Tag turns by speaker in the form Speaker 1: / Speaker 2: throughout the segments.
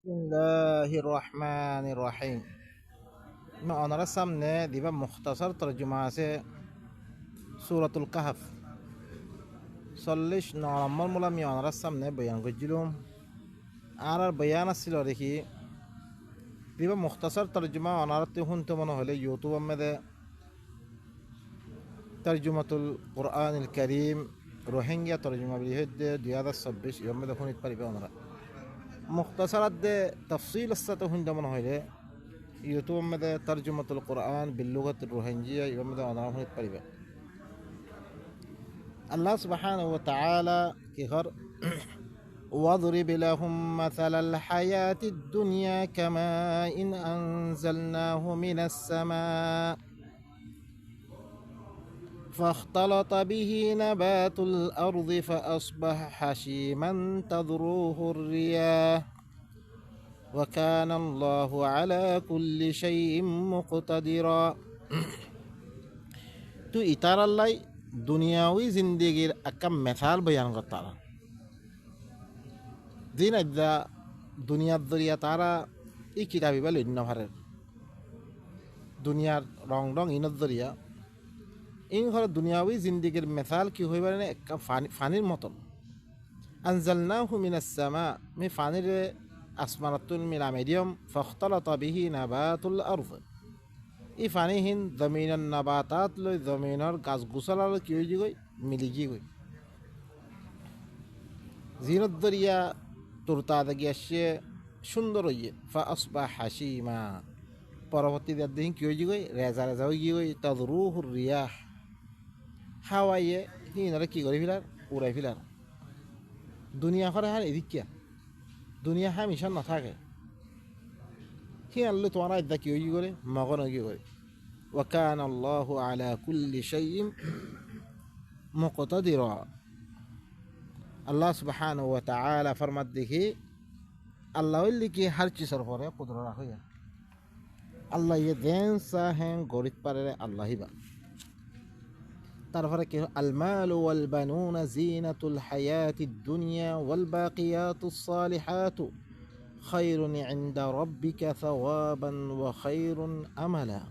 Speaker 1: বিসমিল্লাহির রহমানির রহিম। ওনার সামনে দিবা মুখতাসর তর্জমা আছে সূরাতুল কাহফ 40 নম্বর মূল আমি ওনার সামনে বয়ান করছিলাম। আর বয়ান আসছিল দেখি দিবা মুখতাসর তর্জমা ওনার শুনতে মনে হলে ইউটিউব মধ্যে তর্জমাতুল কুরআনুল কারীম রোহিঙ্গা তর্জমা বলি হইতে 2026 এর মধ্যে শুনিতে পারিবে। ওনারা মুখতাসরাত দে তাফসিল আসতে শুনতে মনে হলে ইউটিউব মধ্যে তর্জমাতুল কুরআন বিল্লুগাতুর রোহিঙ্গিয়া এর মধ্যে ওনারা শুনিতে পারিবে। الله سبحانه وتعالى كهر واضرب لهم مثل الحياة الدنيا كماء إن أنزلناه من السماء فاختلط به نبات الأرض فأصبح حشيما تذروه الرياح وكان الله على كل شيء مقتدرا تو إتار الله দুনিয়াওই জিন্দিগির একটা মেথাল বয়ান করতারা দিন আদা দুনিয়ার দরিয়া তারা ই কিতাবি বা লন্য ভারের দুনিয়ার রং রং ইনত দরিয়া ইন ঘর দুনিয়াওই জিন্দিগির মেথাল কি হইব না একটা ফানির মতন আনজালনাহু মিনাস সামা মি ফানির আসমানাতুল মিলা মিডিয়াম ফাখতালাতা বিহি নাবাতুল আরদ ই ফানিহীন জমিনের নাবাতাত লৈ জমিনের গাছ গুছালাল কি হয়ে গই মিলি গই জিনত দরিয়া তুরতা গিয়ে সে সুন্দর হইয়ে ফা আসবা হাসিমা পরবর্তী দিন কি হয়ে গই রেজা রেজা হয়ে গিয়ে তদরুহুর রিয়াহ হাওয়াইয়ে হিনারে কি করে ফেলার উড়াই ফেলার দুনিয়া করে হার এদিকিয়া দুনিয়া হামিশা না থাকে হি আনলে তোমার আদা কি হয়ে করে মগন হয়ে করে ওয়াকান আল্লাহ আলা কুল্লি শাইইন মুকতাদিরা আল্লাহ সুবহানাহু ওয়া তাআলা ফরমাত দেখি আল্লাহ কি হর চিজের পরে কুদরত রাখে আল্লাহ ये देन सा हैं गौरित पर अल्लाह बा तारफर के المال والبنون زينة الحياة الدنيا والباقيات الصالحات خير عند ربك ثوابا وخير أملا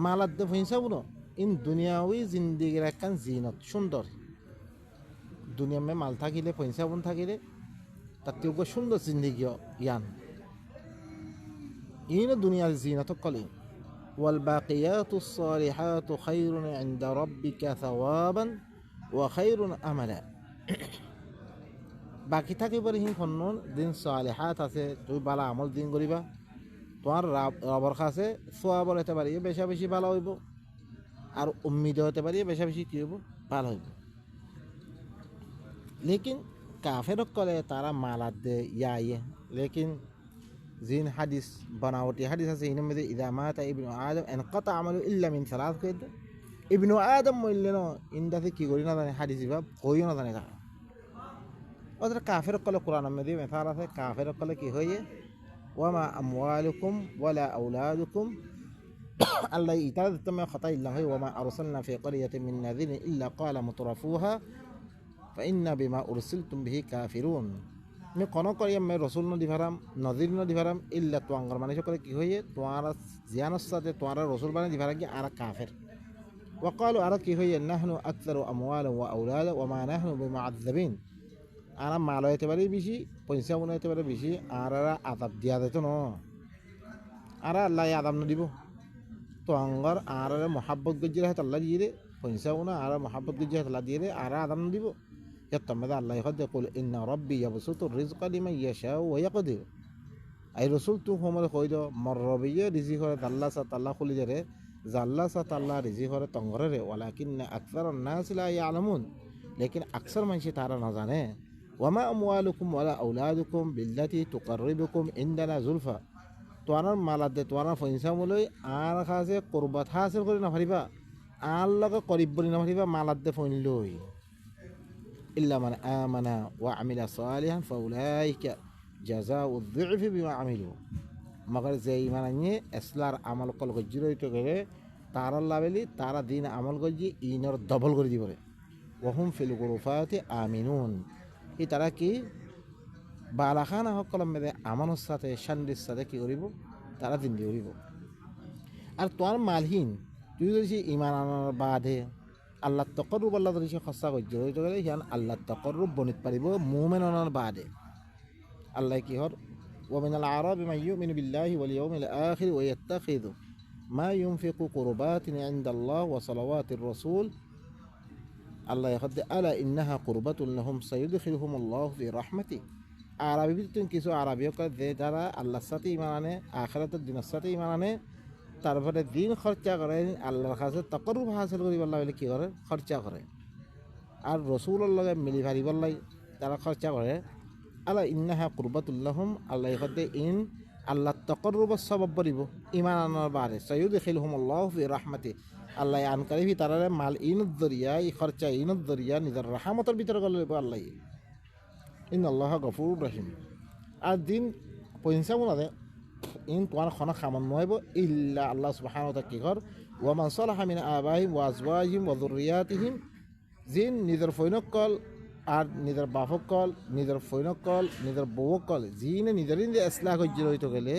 Speaker 1: মালাদ ফিনসাবুনো ইন দুনিয়াওই জিন্দিগির একখান জিনত সুন্দর দুনিয়া মে মাল থাকিলে ফিনসাবুন থাকিলে তাতেও সুন্দর জিন্দিগি ইয়ান إن الدنيا زينة قليل والباقيات الصالحات خير عند ربك ثوابا وخير أملا বাকি থাকিবার হিন ফন্নন দিন সালেহাত আছে তুই বালা আমল দিন করিবা তোমার রবর কাছে সোয়াবর হতে পারি বেশা বেশি ভালো হইব আর উম্মিদ হতে পারি বেশা বেশি কি হইব ভালো হইব লেকিন কাফের কলে তারা মালাদ দে ইয়ে লেকিন زين حديث بناوتي حديث سين مدي إذا مات ابن آدم انقطع عمله إلا من ثلاث كده ابن آدم مولنا إن ده كي قولنا ده حديث باب قوينا ده نكا أدر كافر قال القرآن مدي مثلا كافر قال كي هي وما أموالكم ولا أولادكم الله يتعذ تم خطأ الله وما أرسلنا في قرية من نذير إلا قال مترفوها فإنا بما أرسلتم به كافرون আমি কোনো করি আমি রসুল নদী ভারাম নদীর নদী ভারাম ইল্লা তোয়াঙ্গর মানুষ করে কি হয়ে তোমার জিয়ানোর সাথে তোমার রসুল বানিয়ে দিভারা গিয়ে আর কাফের ওয়াকালু আর কি হয়ে নাহনু আকতারু আমওয়ালা ওয়া আওলাদা ওয়া মা নাহনু বিমুআযযাবিন আর মাল হইতে পারে বেশি পয়সা মনে হইতে পারে বেশি আর আযাব দিয়া দিত ন আর আল্লাহ আযাব ন দিব তোয়াঙ্গর আর মহাব্বত গজ্জিরা হাত আল্লাহ দিয়ে রে পয়সা মনে আর মহাব্বত গজ্জিরা হাত আল্লাহ দিয়ে রে আর আযাব ন দিব يتم الله يقول يقول إن ربي يبسط الرزق لمن يشاء ويقدر أي رسول تو هم الخويدو مربيه رزق هذا الله سات الله خلي جره زالله سات الله رزق هذا تنغره ولكن أكثر الناس لا يعلمون لكن أكثر من شيء ترى نزانه وما أموالكم ولا أولادكم بالتي تقربكم عندنا زلفى توانا مالات توانا فإنسان ملوي آر خاصة قربات حاصل كرنا فريبا الله قريب برينا فريبا مالات فين لوي إلا من آمن وعمل صالحا فأولئك جزاء الضعف بما عملوا مگر زي مانني اسلار عمل কল গজ্জির হইতো গরে তারা লাভেলি তারা দিন আমল গজ্জি ইনর ডবল করে দিবরে ওহুম ফিল গুরুফাতি আমিনুন এই তারা কি বালাখানা সকলম মেদে আমানোর সাথে শান্তির সাথে কি করিব তারা জিন্দি করিব। আর তোর মালহীন তুই যদি ইমান আনার বাদে আল্লাহ তকরুব আল্লাহ যদি সে সঁচা করছে হইতে গেলে সিয়ান আল্লাহ তকরুব বনিত পারিব মুমেন আনার বাদে। আল্লাহ কি হর ومن الأعراب من يؤمن بالله واليوم الآخر ويتخذ ما ينفق قربات عند الله وصلوات الرسول আল্লাহ يقول ألا إنها قربة لهم سيدخلهم الله في رحمته। আরবি ভিতরে কিছু আরবিও যে যারা আল্লাহর সাথে ইমান আনে আখিরাতের দিনের সাথে ইমান আনে তারপরে দিন খরচা করে আল্লাহর কাছে তাকরুব হাসিল করিবার লাগে কি করে খরচা করে। আর রসুলের লগে মিলি ভারিবার লাগে তারা খরচা করে। আল্লাহ ইন্নাহা কুরবাতুল্লাহম আল্লাহ হতে ইন আল্লাহ তকরুব সবব বলিব ইমান আনার বারে সৈয়দখিলহুমুল্লাহ ফি রাহমাতি আল্লাহ আনকারিভি তারারে মাল ইনুদ দরিয়া ই খরচা ইনুদ দরিয়া নিজের রাহামতের ভিতরে গেল আল্লাহ ইন আল্লাহ গফুর রহিম। আর দিন পয়সা মনে ইন তোমার খানা খামান নহব ইল্লা আল্লাহ সুবহানাহু ওয়া তাআলা কি কর ওয়ামান সালাহা মিন আবাইহিম ওয়া আজওয়াজিহিম ওয়া যুররিয়াতিহিম জিন নিজের ফৈনকল আর নিজের বাপকল নিজের ফৈনকল নিজের বউকল জিনে নিজের যে ইসলাহ করছিল হইতে গেলে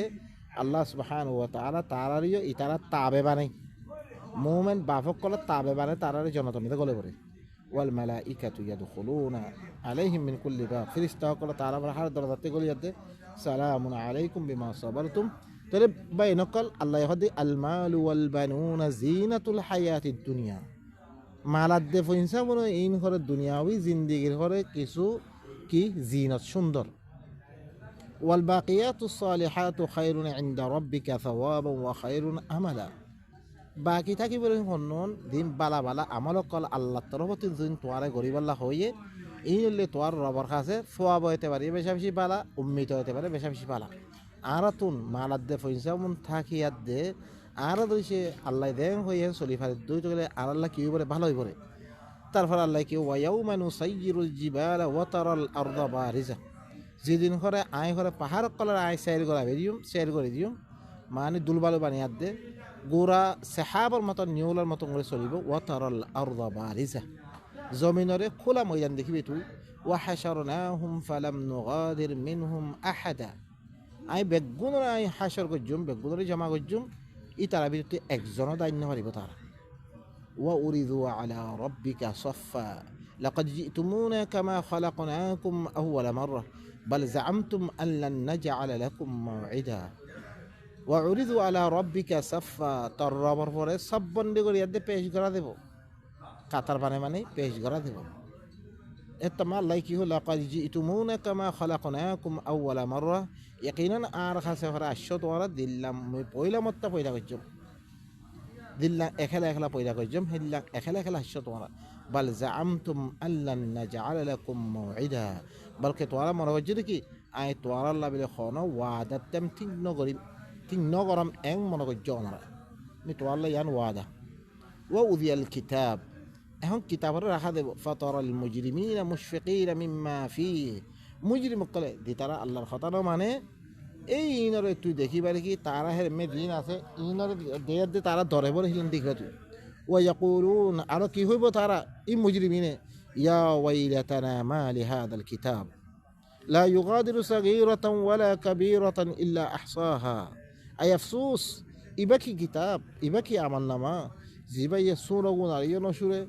Speaker 1: আল্লাহ সুবহানাহু ওয়া তাআলা তারারিও ইতারা তাবে বানাই মুমিন বাপকল তাবে বানাই তারারে জনতমিতে গলে পড়ে। ওয়াল মালাইকাতু ইয়াদখুলুনা আলাইহিম মিন কুল্লি বাব ফেরেশতা কল তারা হার দরজাতে গলিয়াতে সালামুন আলাইকুম বিমা সাবারতুম। তাহলে বাইনকল আল্লাহ হদি আল মালু ওয়াল বানুনা জিনাতুল হায়াতিদ দুনিয়া মালাদ্দে পয়সা মনে ইন করে দুনিয়াবি জিন্দিগির করে কিছু কি জিনত সুন্দর। ওয়াল বাকিয়াতুস সালিহাতু খায়রুন ইনদা রাব্বিকা সাওয়াবান ওয়া খায়রুন আমালা। বাকি থাকি বলে হন্নন দিন বালা বালা আমল কল আল্লাহ তরফতে দিন তোয়ারে গরিবাল্লাহ হইয়ে এই হলে তোয়ার রবর কাছে সোয়াব হইতে পারে বেশা বেশি বালা উম্মিত হইতে পারে বেশা বেশি বালা। আর তুন মালাদ্দে পয়সা মন থাকি আর দে আর দইছে আল্লাহ দেন হইয়ে চলি ফারে দুই গেলে আর আল্লাহ কি বলে ভালো হইবরে। তারপর আল্লাহ কি ওয়াইয়াউমা নুসাইয়িরুল জিবালা ওয়া তারাল আরদা বারিজা যেদিন করে আয় করে পাহাড় কলার আয় সাইর করা বেরিয়ম সাইর করে দিও মানে দুলবালু বানিয়ে দে গোড়া সেহাবর মতো নিউলার মতো করে চলিব। ওয়া তারাল আরদা বারিজা জমিনরে খোলা ময়দান দেখিবি তুই। ওয়া হাশারনাহুম ফালাম নুগাদির মিনহুম আহাদা আই বেগুনরে আই হাসর করজুম বেগুনরে জমা করজুম ই তারা ভিতরে একজনও দায়িত্ব পারিব তারা। ওয়া উরিদু আলা রাব্বিকা সাফফা লাকাদ জিতুমুনা কামা খালাকনাকুম আউওয়ালা মাররা বাল জাআমতুম আন লান নাজআলা লাকুম মাউইদা। ওয়া উরিদু আলা রাব্বিকা সাফফা তার রবর পরে সব বন্দি করে ইয়াদে পেশ করা দেব কাতার মানে পেশ করা দেব। এতমা আল্লাহ কি হল লাকাদ জিতুমুনা কামা খালাকনাকুম আউওয়ালা মাররা ইয়াকিনান আর খাসে হরা আশত ওরা দিল্লাম পয়লা মত্তা পয়দা করছম দিল্লা এখেলা এখেলা পয়দা করছম হিল্লা এখেলা এখেলা আশত ওরা বাল জাআমতুম আল্লান নাজআলা লাকুম মাউইদা বলকে তোরা মনে হচ্ছে কি আই তোরা আল্লাহ বলে খনো ওয়াদা তেম ঠিক নগরম এং মনে করছ আমরা মি তোরা আল্লাহ ইয়ান ওয়াদা। ওয়া উদিয়াল কিতাব এখন কিতাবরে রাখা দেব ফাতারাল মুজরিমিনা মুশফিকিনা মিম্মা ফিহি মুজরিম কলে দি তারা আল্লাহর কথা মানে এই ইনরে তুই দেখিবারে কি তারা হের মে দিন আছে ইনরে দেয়ার দে তারা ধরে বলে হিলেন দেখবে তুই। ওয়া ইয়াকুলুন আর কি হইব তারা ই মুজরিমিনে ইয়া ওয়াইলাতানা মা লিহাদাল কিতাব লা ইউগাদিরু সাগীরাতান ওয়ালা কাবীরাতান ইল্লা আহসাহা আই আফসোস ইবাকি কিতাব ইবাকি আমালনামা জিবাইয়া সুরা গুনার ইয়ে নসুরে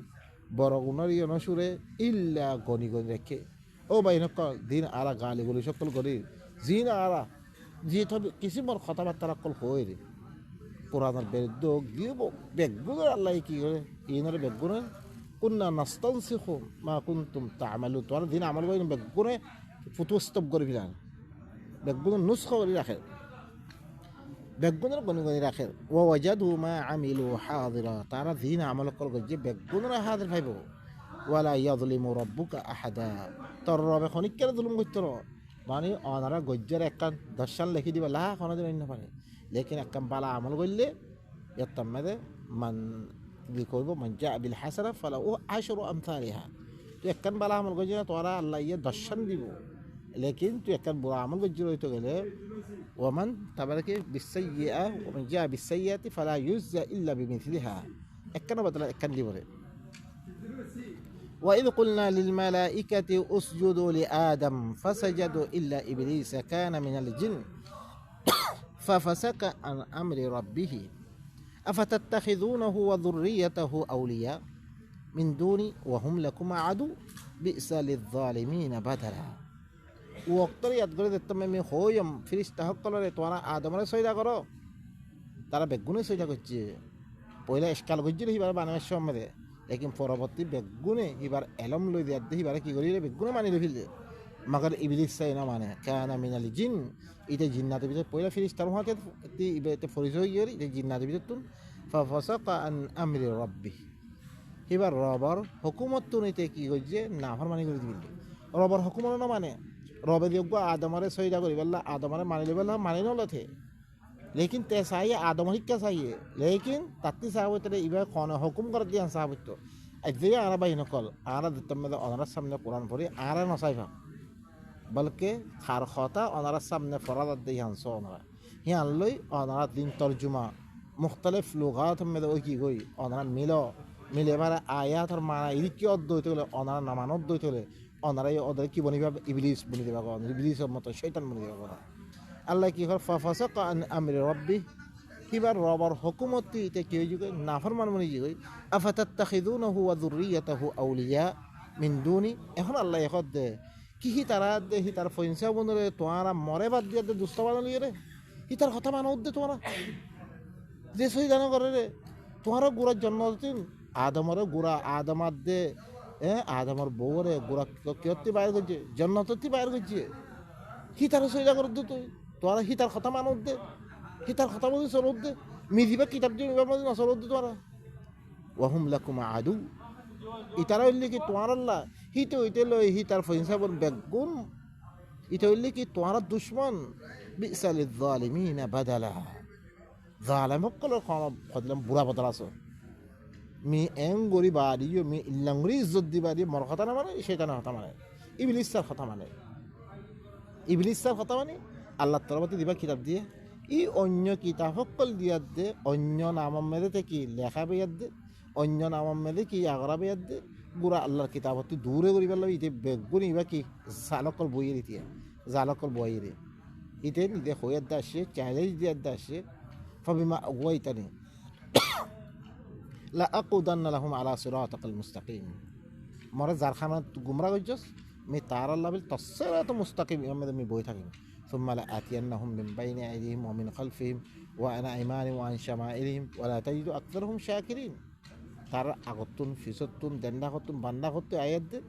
Speaker 1: বড় গুনার ইয়ে নসুরে ইল্লা গনি গনি রেখে। ও ভাই নকল দিন আরা গালি গুলি সকল করি জিন আরা জি তবে কিছু মোর কথাবার্তা কল হয়ে রে পুরানোর বেদ গিয়ে বেগুনের আল্লাহ কি করে ইনারে বেগুনের কুন্না নাস্তানসিখু মা কুনতুম তা'মালু তোর দিন আমল করে বেগুনে ফুতুস্তব করে ফিরান বেগুনের নুসখা করে রাখে বেগুনের গনি গনি রাখে। ও ওয়াজাদু মা আমিলু হাদিরা তারা দিন আমল কল যে বেগুনের হাজির ভাইব। ওয়ালা ইয়াযলিমু রাব্বুকা আহাদা তোর রবে খনিকের জুলুম করতে মানে অনারা গজ্জের একখান দর্শন লিখি দিবা লাহ কোনো দিন না পারে লেকিন একখান বালা আমল করলে এর মেদে মান কি করব মান জা বিল হাসানা ফালাহু আশরু আমসালিহা। তুই একখান বালা আমল করছিস না তোরা আল্লাহ ইয়ে দর্শন দিব লেকিন তুই একখান বুড়া আমল করছিস হইতে গেলে ওমান তাবারকে বিসাইয়্যা ওমান জা বিসাইয়্যাতি ফালা ইউজা ইল্লা বিমিসলিহা একখান বদলা একখান দিব রে। وإذ قلنا للملائكة اسجدوا لآدم فسجدوا إلا إبليس كان من الجن ففسق عن أمر ربه أفتتخذونه وذريته أولياء من دوني وهم لكم عدو بئس للظالمين بدلا وقتر يدغر التمام خويم فرشتة قالوا تونا آدم سيدا করো তারা বেগুনে সইদা করছে পয়লা ইশকাল করছিল হিবার বানানোর সময় লেকিন পরবর্তী বেগুনে হিবার এলম লই দিয়া দে হিবার কি করিলে বেগুনে মানি ফেললে মাগার ইবলিস চাই না মানে কানা মিনাল জিন এটা জিন্নাতের ভিতর পয়লা ফেরেশতার হাতে ইবেতে পরিচয় গিয়ে এটা জিন্নাতের ভিতর তুন ফাফাসাকা আন আমরি রাব্বি এবার রবার হুকুমত তো নিতে কি করছে না ফরমানি করে দিবি রবার হুকুমত না মানে রবে যোগ্য আদমারে সইদা করি বললা আদমারে মানি লেবেলা মানি নলথে लेकिन ते चाहिए आदम ही क्या चाहिए लेकिन तत्ती साहब तेरे इबे कौन हुकुम कर दिया साहब तो अजय आरा भाई नकल आरा दित्तम में अनरा सामने कुरान पढ़ी आरा न साइफा बल्कि खार खाता अनरा सामने फराद दे हंसो अनरा यहाँ लोई अनरा दिन तर्जुमा मुख्तलिफ लुगात में तो की गई अनरा मिले बारे आयात और माना इरी क्यों दो तो ले अनरा नमानत दो तो ले अनरा ये अदर की बनी बाब इबलीस बनी देवा को इबलीस और मत शैतान बनी देवा को আল্লাহ কি করে ফাফাসাকা আন আমরি রাব্বি কিবার রবার হুকুমতি তে কি হইছে নাফরমান বনি গই আফাতাত্তাখিযুনাহু ওয়া যুররিয়াতাহু আউলিয়া মিন দুনি এখন আল্লাহ এখন দে কি হি তারা দে হি তার ফইনসা বন্ধরে তোরা মরে বাদ দিয়া দে দুষ্ট বানালি রে হি তার কথা মানো দে তোরা যে সই জানো করে রে তোরা গুড়ার জন্ম দিন আদমরে গুড়া আদমাত দে আদমর বউরে গুড়া কিয়তি বাইর করছে জন্নততি বাইর করছে হি তার সইলা করে দে তুই তোরা হিতার কথা মানত দে হিতার কথা বলি চলত দে মিজিবা কিতাব দিয়ে নচলত দে তোরা ওয়াহুম লাকুম আদু ইতারা হইলে কি তোমার আল্লাহ হিতে হইতে লই হিতার ফইনসাবর বেগুন ইটা হইলে কি তোমার দুশ্মন বিসা লিয-যালিমিনা বাদালা জালেম সকলের খদলাম বুড়া বদল আছে মি এং গরি বাড়িও মি ইল্লাঙ্গুরি ইজ্জত দিবারি মর কথা না মানে শয়তানের কথা মানে ইবলিসের কথা মানে ইবলিসের কথা মানে আল্লাহ তরফতে দিবা কিতাব দিয়ে ই অন্য কিতাব সকল দিয়ার দে অন্য নামম মেদে থেকে লেখা বেয়ার দে অন্য নামম মেদে কি আগরা বেয়ার দে গুড়া আল্লাহর কিতাবতে দূরে করি পেলাম ইতে বেগুন ইবা কি জালকল বইয়ের ইতিয়া জালকল বইয়ের ইতে নিতে হইয়ার দে আসে চ্যালেঞ্জ দিয়ার দে আসে ফাবিমা আগুয়াইতানি লা আকুদান্না লাহুম আলা সিরাতাল মুস্তাকিম মরে জারখানাত গুমরা গজস মি তার আল্লাহ বিল তসসিরাত মুস্তাকিম ইমামে মি বই থাকিম ثم لآتينهم من بين أيديهم ومن خلفهم وعن أيمانهم وعن شمائلهم ولا تجد أكثرهم شاكرين তারা আগতুন ফিসতুন দেন্দা হতুন বান্দা হতে আয়াত দে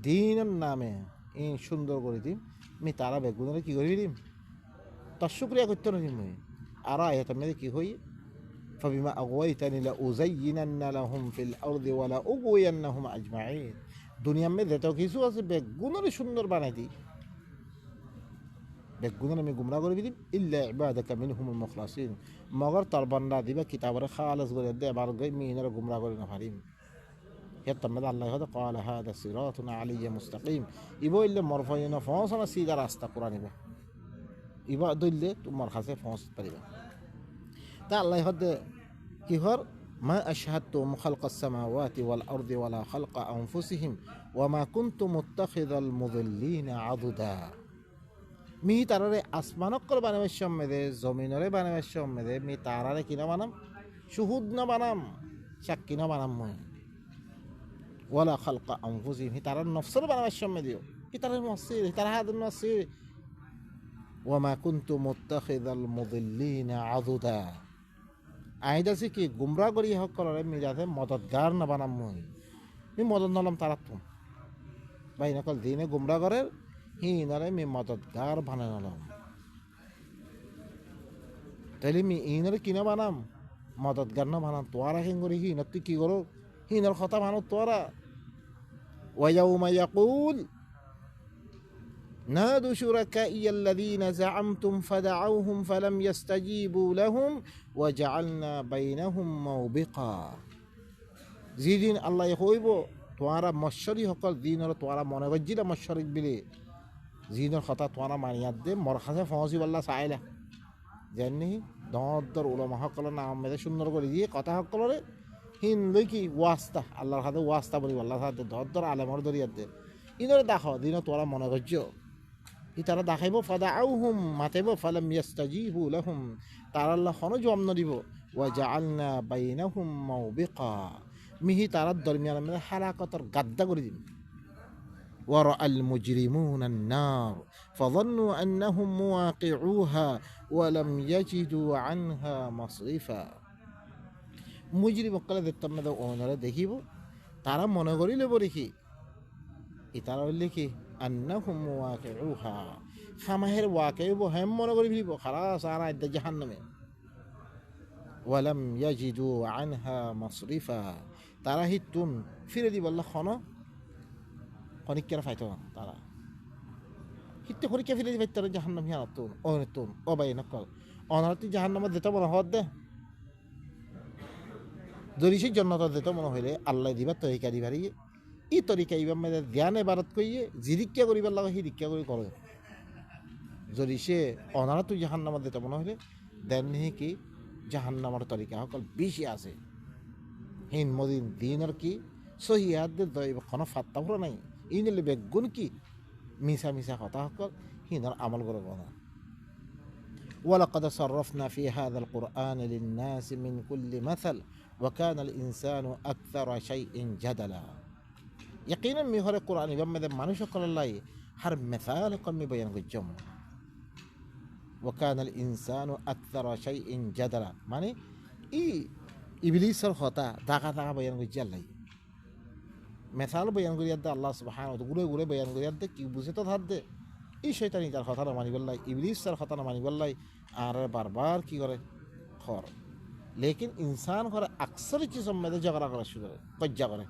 Speaker 1: দিনের নামে এই সুন্দর করে দিম আমি তারা বেগুনের কি করে দিম তার শুক্রিয়া করতে না দিম আর আয়াত মেরে কি হই فبما أغويتني لأزينن لهم في الأرض ولأغوينهم أجمعين দুনিয়া মে যেত কিছু আছে বেগুনের সুন্দর বানাই দিই বেগুনের আমি গুমরা করে দিম ইল্লা ইবাদাকা মিনহুমুল মুখলাসিন মগর তার বান্দা দিবা কিতাবরে খালাস করে দে এবার গই মিনার গুমরা করে না পারিম হেতমে আল্লাহ হদ قال هذا صراط علي مستقيم ইবো ইল্লে মরফাইনা ফসনা সিদা রাস্তা কোরআনিবা ইবা দইলে তোমার কাছে ফস পারিবা তা আল্লাহ হদ কি হর ما أشهدتهم خلق السماوات والأرض ولا خلق أنفسهم وما كنت متخذ المضلين عضدا মি তারারে আসমানকর বানাবার সম্মেদে জমিনরে বানাবার সম্মেদে মি তারারে কিনা বানাম শুহুদ না বানাম সাক্ষী না বানাম মই ওয়ালা খালকা আনফুসিহিম হি তারার নফসর বানাবার সম্মেদেও হি তারার মুসির হি তারা হাদুন মুসির ওয়ামা কুনতু মুত্তাখিযাল মুদিল্লিনা আযুদা আইদাসি কি গুমরা করি হকলরে মি যাতে মদতগার না বানাম মই মি মদত নলাম তারাতুম বাইনাকল দিনে গুমরা করে হিনারে মি মদতগার বানালাম তাহলে মি ইনারে কিনা বানাম মদতগার না বানাম তোরা হেন করি হিনার তুই কি করো হিনার কথা বানো তোরা ওয়ায়াউমা ইয়াকুল নাদু শুরাকাইয়া আল্লাযীনা যাআমতুম ফাদআউহুম ফালাম ইস্তাজীবু লাহুম ওয়া জাআলনা বাইনাহুম মাওবিকা যেদিন আল্লাহ কইব তোরা মশরি সকল দিনর তোরা মনে গজ্জিলা মশরিক বিলে জিনের কথা তোরা মানিয়াত দে মর কাছে ফসি বল্লা চাইলা জানি দর উলমা সকলের নাম মেয়েদের সুন্দর করে দিয়ে কথা সকলরে হিন লই কি ওয়াস্তা আল্লাহর হাতে ওয়াস্তা বলি আল্লাহর হাতে ধর আলেমর দরিয়াতে ইনরে দেখো দিন তোরা মনে করছ ই তারা দেখাইব ফাদা আউ হুম মাতাইব ফালাম ইয়াস্তাজিবু লাহুম তারা আল্লাহ হন জবাব ন দিব ওয়া জাআলনা বাইনাহুম মাওবিকা মিহি তারার দরমিয়ান মধ্যে হালাকতর গাদ্দা করে দিন ورأى المجرمون النار فظنوا أنهم مواقعوها ولم يجدوا عنها مصرفا মুজরিম অকলে দেখতাম না ওনারা দেখিব তারা মনে করিল বলি তারা বললে কি আন্নাহুম ওয়াকিউহা খামাহের ওয়াকিউ হেম মনে করি ফিরিব খালাস আর আইদা জাহান্নামে ওয়ালাম ইয়াজিদু আনহা মাসরিফা তারা হিতুন ফিরে দিব আল্লাহ খন খনিকের ফাইতো তারা হিতে খরিকে ফিরে দিবে তারা জাহান্নাম হিয়াতুন অনতুন অবাই নকল অনারতি জাহান্নামে দিতে মনে হদ দে দরিশি জন্নত দিতে মনে হইলে আল্লাহ দিবা তরিকা দিবারি ই তরিকা ইবার মেয়েদে ধ্যান এবারত করিয়ে জিরিক্যা করিবার লাগে সেই রিক্যা করে করে যদি সে অনারা তুই জাহান্নামত দিতে মনে হইলে দেন নিহি কি জাহান্নামার তরিকা সকল বেশি আছে হিন মদিন দিনের কি সহিয়াদের দইব কোনো ফাত্তা ফুরা নাই ই নিলে বেগুন কি মিশা মিশা কথা সকল হিনর আমল করে বনা ولقد صرفنا في هذا القرآن للناس من كل مثل وكان الإنسان أكثر شيء جدلا يقينا مي هر القرآن بمد মানুষ সকল الله هر مثال قم بيان الجم وكان الإنسان أكثر شيء جدلا মানে ইবলিসের কথা দাগা দাগা বয়ান করছে আল্লাহ মেসাল বয়ান করিয়া দে আল্লাহ সুবহানাহু ওয়া ঘুরে ঘুরে বয়ান করিয়া দে কি বুঝে তো ধার দে এই শয়তানি তার কথা না মানি বললাই ইবলিস তার কথা না মানি বললাই আর বারবার কি করে খর লেকিন ইনসান করে আকসর চিজ মেয়েদের ঝগড়া করা শুরু করে কজ্জা করে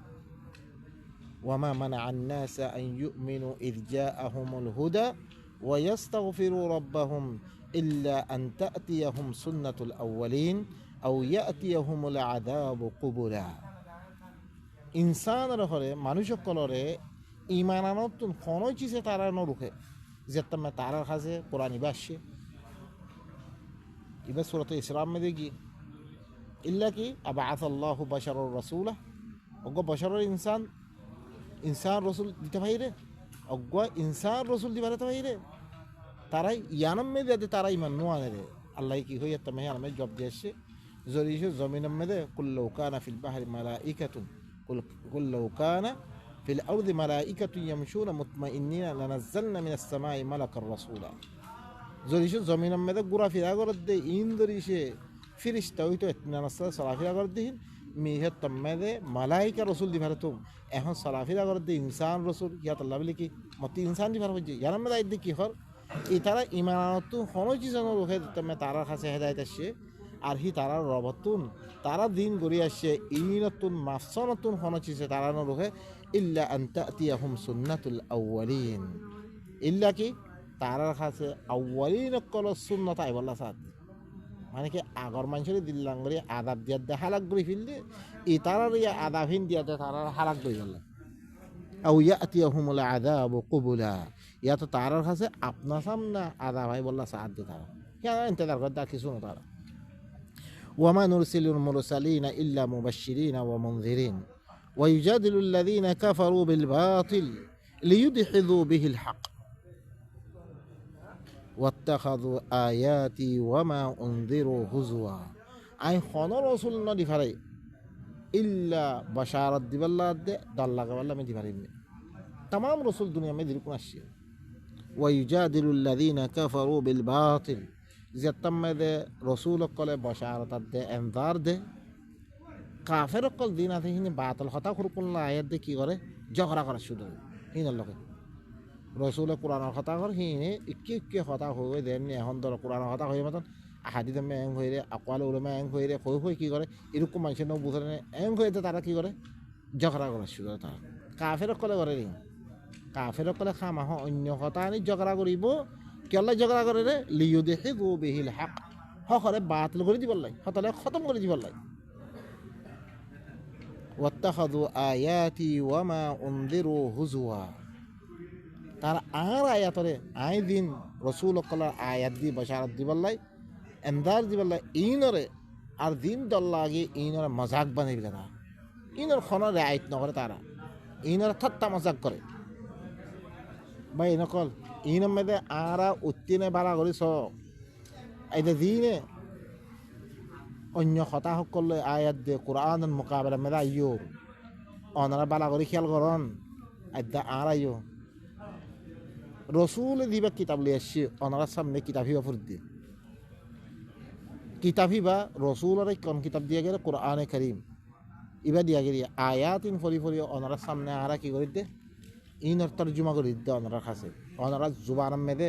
Speaker 1: ওয়ামা মানাআ الناس أن يؤمنوا إذ جاءهم الهدى ويستغفروا ربهم إلا أن تأتيهم سنة الأولين أو يأتيهم العذاب قبلا ইনসানের হরে মানুষ সকলরে ইমান আনতুন কোনো চিজে তারা নরুখে যেতাম তারার কাছে কোরআন ইবাসে ইবা সূরাত ইসরাম মে দেখি ইল্লা কি আবাআথ আল্লাহু বাশারুর রাসূলা অগ বাশারুর ইনসান ইনসান রসুল দিতে ভাইরে অগ ইনসান রসুল দিবারে তো ভাইরে তারাই ইয়ানম মে দে তারা ইমান নোয়ানে রে আল্লাহ কি হইয়া তমে আমি জব দিয়েছে জরিশে জমিনম মে দে কুল্লু কানা ফিল বাহরি মালাইকাতুন কুল্লু কানা في الأرض ملائكة يمشون مطمئنين لنزلنا من السماء ملكا رسولا زوريشو زمين مدى غرا في أغرد دي إن دريشة فرشتة ويتو اتنان الصلاة صلاة في أغرد دي ميهت تمدى ملائكة رسول دي فرطوم احن صلاة في أغرد دي إنسان رسول يا الله بلي كي مطي إنسان دي فرط جي يعني مدى إدي كي خر إتارا إيماناتو خونو چیزانو روخه تمه تارا خاصه هدايت الشيء আর হি তারা রবতুন তারা দিন গড়ি আসছে ইমিনতুন মাফসনতুন হন চিছে তারা নরুহে ইল্লা আন তাতিয়াহুম সুন্নাতুল আউয়ালিন ইল্লা কি তারার কাছে আউয়ালিন কল সুন্নত আইবল্লা সাথ মানে কি আগর মানুষের দিল্লাং করে আদাব দিয়া দে হালাক করে ফেললে ই তারার ইয়া আদাবহীন দিয়া দে তারার হালাক করে গেল আউ ইয়াতিয়াহুমুল আযাবু কুবুলা ইয়া তো তারার কাছে আপনা সামনা আদাব আইবল্লা সাথ দে তারা কেন ইন্তজার করে দা কিছু না তারা وما نرسل المرسلين إلا مبشرين ومنذرين ويجادل الذين كفروا بالباطل ليدحضوا به الحق واتخذوا آياتي وما أنذروا هزوا أي خون رسول ندي فري إلا بشارة دي بالله دلّا بالله من دي فري تمام رسول الدنيا ما يدركون الشيء ويجادل الذين كفروا بالباطل যেতাম মেদে রসুল কলে বশারত দে এনজার দে কাফের কল দিন আছে হিনি বাতল হতা খুরকুল্লা আয়াত দে কি করে ঝগড়া করা শুরু হিনের লোকে রসুল কোরআনের কথা কর হিনে ইকে ইকে হতা হয়ে দেন এখন ধর কোরআনের কথা হয়ে মতন হাদিদে এং হয়ে রে আকওয়াল উলামা এং হয়ে রে হয়ে কি করে এরকম মানুষের নৌ বুঝে এং হয়ে তারা কি করে ঝগড়া করা শুরু করে তারা কাফের কলে করে রে কাফের কলে খামাহ অন্য হতা আনি ঝগড়া করিব কেল্লা ঝগড়া করে রে লিয়ুদহিযু বিহিল হক হকরে বাতিল করে দিবার লাই হতলে খতম করে দিবার লাই ওয়াত্তাখাযু আয়াতি ওয়া মা উনযিরু হুজুয়া তার আর আয়াতরে আই দিন রাসূল কলার আয়াত দি বশারত দিবার লাই এনদার দিবার লাই ইনরে আর দিন দল্লাগে ইনরে মজাক বানাই দিলা ইনর কোনো রেআইত নকরে তারা ইনর ঠাট্টা মজাক করে বা ইনকল ইনর মেদে আরা উত্তিনে বাড়া করি স এই দিনে অন্য কথা সকলে আয়াত দিয়ে কোরআনের মোকাবেলা মেদা আইও অনারা বালা করে খেয়াল করন আদা আর আইও রসুল দিবা কিতাব লিয়ে আসছে অনারার সামনে কিতাব হিবা ফুরদি কিতাব হিবা রসুল আর কোন কিতাব দিয়ে গেলে কোরআনে করিম ইবা দিয়া গেলি আয়াত ইন ফরি ফরি অনারার সামনে আরা কি করি দে ইনর তর্জমা করে দে অনারার কাছে অনারা জুবান মেদে